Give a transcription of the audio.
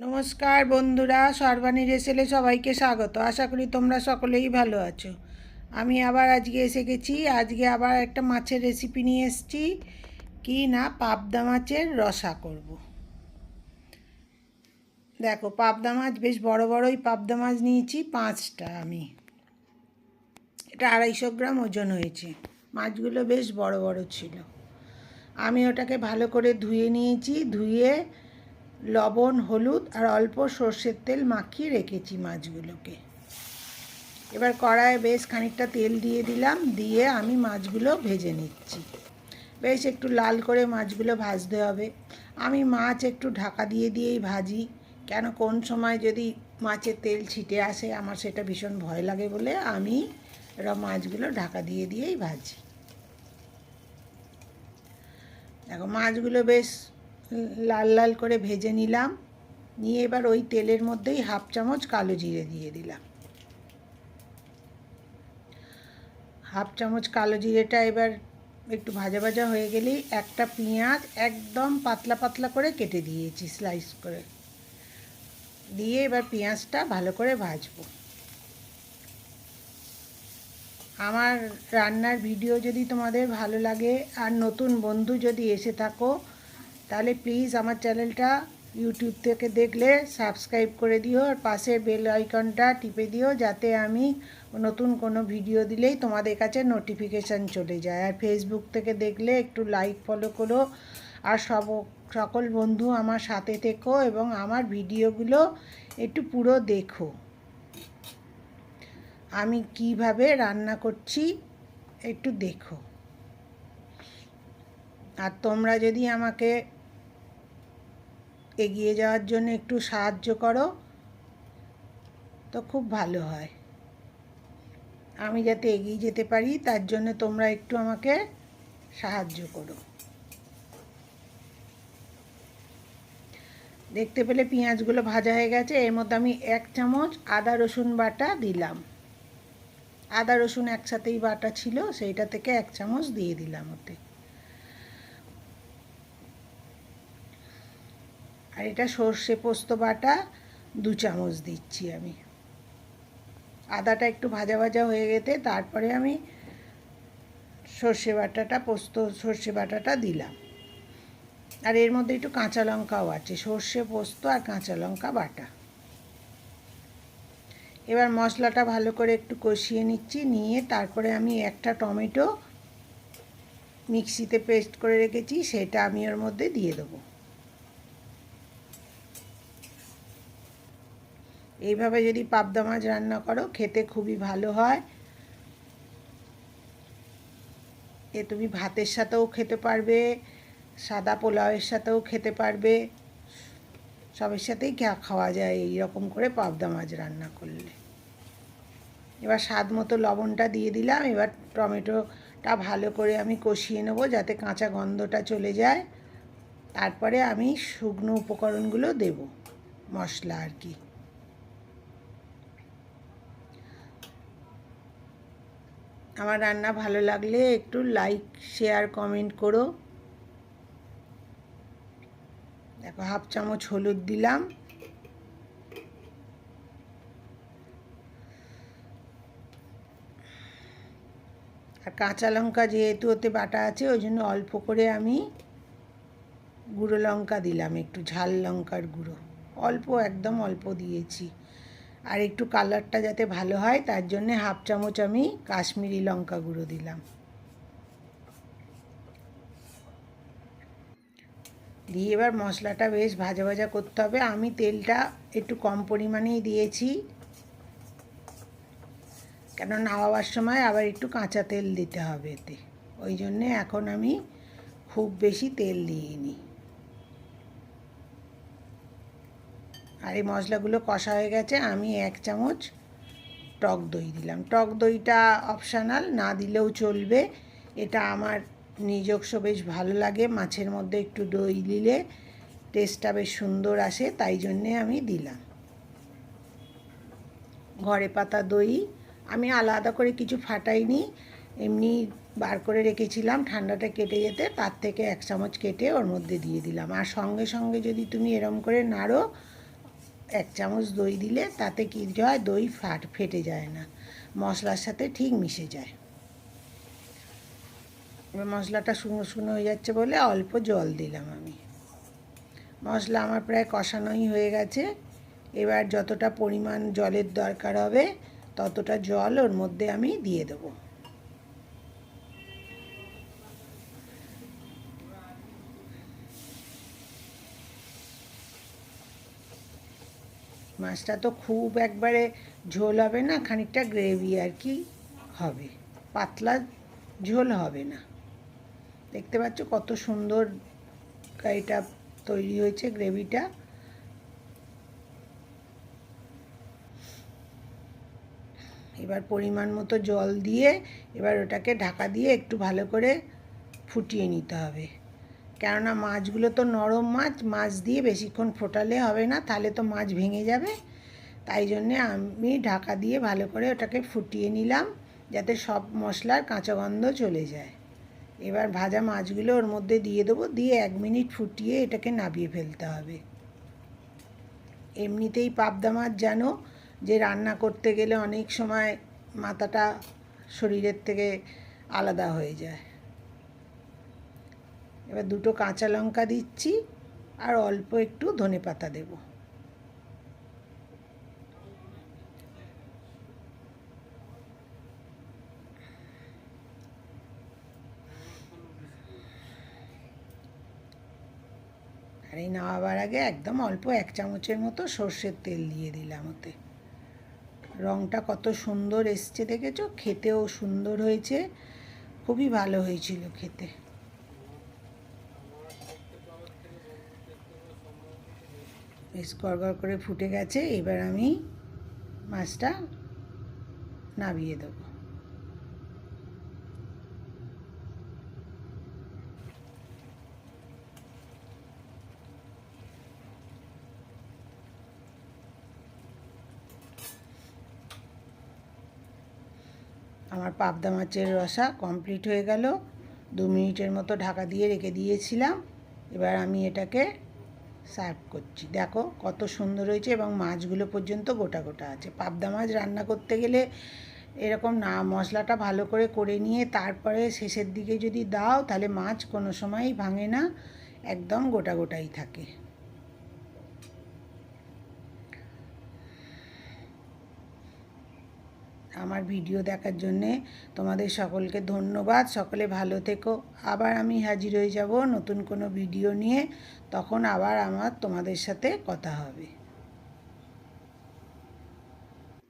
নমস্কার বন্ধুরা, সর্বাণী রেসেলে সবাইকে স্বাগত। আশা করি তোমরা সকলেই ভালো আছো। আমি আবার আজকে এসে গেছি। আজকে আবার একটা মাছের রেসিপি নিয়ে এসেছি। কি না, পাবদা মাছের রসা করব। দেখো, পাবদা মাছ বেশ বড় বড়ই পাবদা মাছ নিয়েছি 5টা আমি। এটা 250 গ্রাম ওজন হয়েছে। মাছগুলো বেশ বড় বড় ছিল। আমি ওটাকে ভালো করে ধুয়ে নিয়েছি। ধুয়ে লবণ, হলুদ আর অল্প সর্ষের তেল মাখিয়ে রেখেছি মাছগুলোকে। এবার কড়াইয়ে বেশ খানিকটা তেল দিয়ে দিলাম। দিয়ে আমি মাছগুলো ভেজে নিচ্ছি। বেশ একটু লাল করে মাছগুলো ভাজতে হবে। আমি মাছ একটু ঢাকা দিয়ে দিয়েই ভাজি, কেন কোন সময় যদি মাছের তেল ছিটে আসে আমার সেটা ভীষণ ভয় লাগে বলে আমি এরা মাছগুলো ঢাকা দিয়ে দিয়েই ভাজি। দেখো, মাছগুলো বেশ লাল লাল করে ভেজে নিলাম। নিয়ে এবার ওই তেলের মধ্যেই 1/2 চামচ কালো জিরে দিয়ে দিলাম। 1/2 চামচ কালো জিরেটা এবার একটু ভাজা ভাজা হয়ে গেলেই একটা পেঁয়াজ একদম পাতলা পাতলা করে কেটে দিয়েছি, স্লাইস করে। দিয়ে এবার পেঁয়াজটা ভালো করে ভাজবো। আমার রান্নার ভিডিও যদি তোমাদের ভালো লাগে আর নতুন বন্ধু যদি এসে থাকো, তাহলে প্লিজ আমার চ্যানেলটা ইউটিউব থেকে দেখলে সাবস্ক্রাইব করে দিও আর পাশের বেল আইকনটা টিপে দিও, যাতে আমি নতুন কোনো ভিডিও দিলেই তোমাদের কাছে নোটিফিকেশান চলে যায়। আর ফেসবুক থেকে দেখলে একটু লাইক ফলো করো। আর সকল বন্ধু আমার সাথে থেকো এবং আমার ভিডিওগুলো একটু পুরো দেখো। আমি কিভাবে রান্না করছি একটু দেখো। আর তোমরা যদি আমাকে এগিয়ে যাওয়ার জন্য একটু সাহায্য করো তো খুব ভালো হয়। আমি যাতে এগিয়ে যেতে পারি তার জন্য তোমরা একটু আমাকে সাহায্য করো। দেখতে পেলে পেঁয়াজগুলো ভাজা হয়ে গেছে। এর মধ্যে আমি 1 চামচ আদা রসুন বাটা দিলাম। আদা রসুন একসাথেই বাটা ছিল, সেইটা থেকে 1 চামচ দিয়ে দিলাম ওতে। আর এটা সর্ষে পোস্ত বাটা 2 চামচ দিচ্ছি আমি। আদাটা একটু ভাজা ভাজা হয়ে গেতে তারপরে আমি সর্ষে বাটাটা দিলাম। আর এর মধ্যে একটু কাঁচা লঙ্কাও আছে, সর্ষে পোস্ত আর কাঁচা লঙ্কা বাটা। এবার মশলাটা ভালো করে একটু কষিয়ে নিচ্ছি। নিয়ে তারপরে আমি একটা টমেটো মিক্সিতে পেস্ট করে রেখেছি, সেটা আমি ওর মধ্যে দিয়ে দেবো। এইভাবে যদি পাবদা মাছ রান্না করো খেতে খুবই ভালো হয়। এ তুমি ভাতের সাথেও খেতে পারবে, সাদা পোলাওয়ের সাথেও খেতে পারবে, সবের সাথেই খাওয়া যায় এই রকম করে পাবদা মাছ রান্না করলে। এবার স্বাদ মতো লবণটা দিয়ে দিলাম। এবার টমেটোটা ভালো করে আমি কষিয়ে নেব যাতে কাঁচা গন্ধটা চলে যায়। তারপরে আমি শুকনো উপকরণগুলো দেব, মশলা আর কি। আমার রান্না ভালো লাগলে একটু লাইক, শেয়ার, কমেন্ট করো। দেখো, 1/2 চামচ হলুদ দিলাম। আর কাঁচা লঙ্কা যেহেতু ওতে বাটা আছে ওই জন্য অল্প করে আমি গুঁড়ো লঙ্কা দিলাম, একটু ঝাল লঙ্কার গুঁড়ো অল্প, একদম অল্প দিয়েছি। আর একটু কালারটা যাতে ভালো হয় তার জন্যে 1/2 চামচ আমি কাশ্মীরি লঙ্কা গুঁড়ো দিলাম। দিয়ে এবার মশলাটা বেশ ভাজা ভাজা করতে হবে। আমি তেলটা একটু কম পরিমাণেই দিয়েছি, কেন নামাবার সময় আবার একটু কাঁচা তেল দিতে হবে এতে, ওই জন্যে এখন আমি খুব বেশি তেল দিইনি। আর এই মশলাগুলো কষা হয়ে গেছে। আমি 1 চামচ টক দই দিলাম। টক দইটা অপশানাল, না দিলেও চলবে। এটা আমার নিজস্ব বেশ ভালো লাগে, মাছের মধ্যে একটু দই দিলে টেস্টটা বেশ সুন্দর আসে, তাই জন্যে আমি দিলাম। ঘরে পাতা দই আমি আলাদা করে কিছু ফাটাইনি, এমনি বার করে রেখেছিলাম ঠান্ডাটা কেটে যেতে, তার থেকে 1 চামচ কেটে ওর মধ্যে দিয়ে দিলাম। আর সঙ্গে সঙ্গে যদি তুমি এরম করে নাড়ো 1 চামচ দই দিলে তাতে কী হয়, দই ফেটে যায় না, মশলার সাথে ঠিক মিশে যায়। এবার মশলাটা শুকনো শুকনো হয়ে যাচ্ছে বলে অল্প জল দিলাম আমি। মশলা আমার প্রায় কষানোই হয়ে গেছে। এবার যতটা পরিমাণ জলের দরকার হবে ততটা জল ওর মধ্যে আমি দিয়ে দেবো। মাছটা তো খুব একবারে ঝোল হবে না, খানিকটা গ্রেভি আর কি হবে, পাতলা ঝোল হবে না। দেখতে পাচ্ছ কত সুন্দর এটা তৈরি হয়েছে গ্রেভিটা। এবার পরিমাণ মতো জল দিয়ে এবার ওটাকে ঢাকা দিয়ে একটু ভালো করে ফুটিয়ে নিতে হবে, কেননা মাছগুলো তো নরম মাছ, মাছ দিয়ে বেশিক্ষণ ফোটালে হবে না, তাহলে তো মাছ ভেঙে যাবে। তাই জন্যে আমি ঢাকা দিয়ে ভালো করে ওটাকে ফুটিয়ে নিলাম, যাতে সব মশলার কাঁচা গন্ধ চলে যায়। এবার ভাজা মাছগুলো ওর মধ্যে দিয়ে দেবো, দিয়ে 1 মিনিট ফুটিয়ে এটাকে নামিয়ে ফেলতে হবে। এমনিতেই পাবদা মাছ জানো যে রান্না করতে গেলে অনেক সময় মাথাটা শরীরের থেকে আলাদা হয়ে যায়। এবার 2টো কাঁচা লঙ্কা দিচ্ছি আর অল্প একটু ধনেপাতা দেব। আর এই নামাবার আগে একদম অল্প 1 চামচের মতো সর্ষের তেল দিয়ে দিলাম ওতে। রঙটা কত সুন্দর এসছে দেখেছো, খেতেও সুন্দর হয়েছে, খুবই ভালো হয়েছিল খেতে। বেশ গড়গড় করে ফুটে গেছে। এবার আমি মাছটা নামিয়ে দেবো। আমার পাবদা মাছের রসা কমপ্লিট হয়ে গেল। 2 মিনিটের মতো ঢাকা দিয়ে রেখে দিয়েছিলাম। এবার আমি এটাকে সার্ভ করছি। দেখো কত সুন্দর হয়েছে এবং মাছগুলো পর্যন্ত গোটা গোটা আছে। পাবদা মাছ রান্না করতে গেলে এরকম না, মশলাটা ভালো করে নিয়ে তারপরে শেষের দিকে যদি দাও তাহলে মাছ কোনো সময়ই ভাঙে না, একদম গোটা গোটাই থাকে। আমার ভিডিও দেখার জন্যে তোমাদের সকলকে ধন্যবাদ। সকলে ভালো থেকো। আবার আমি হাজির হয়ে যাব নতুন কোনো ভিডিও নিয়ে, তখন আবার তোমাদের সাথে কথা হবে।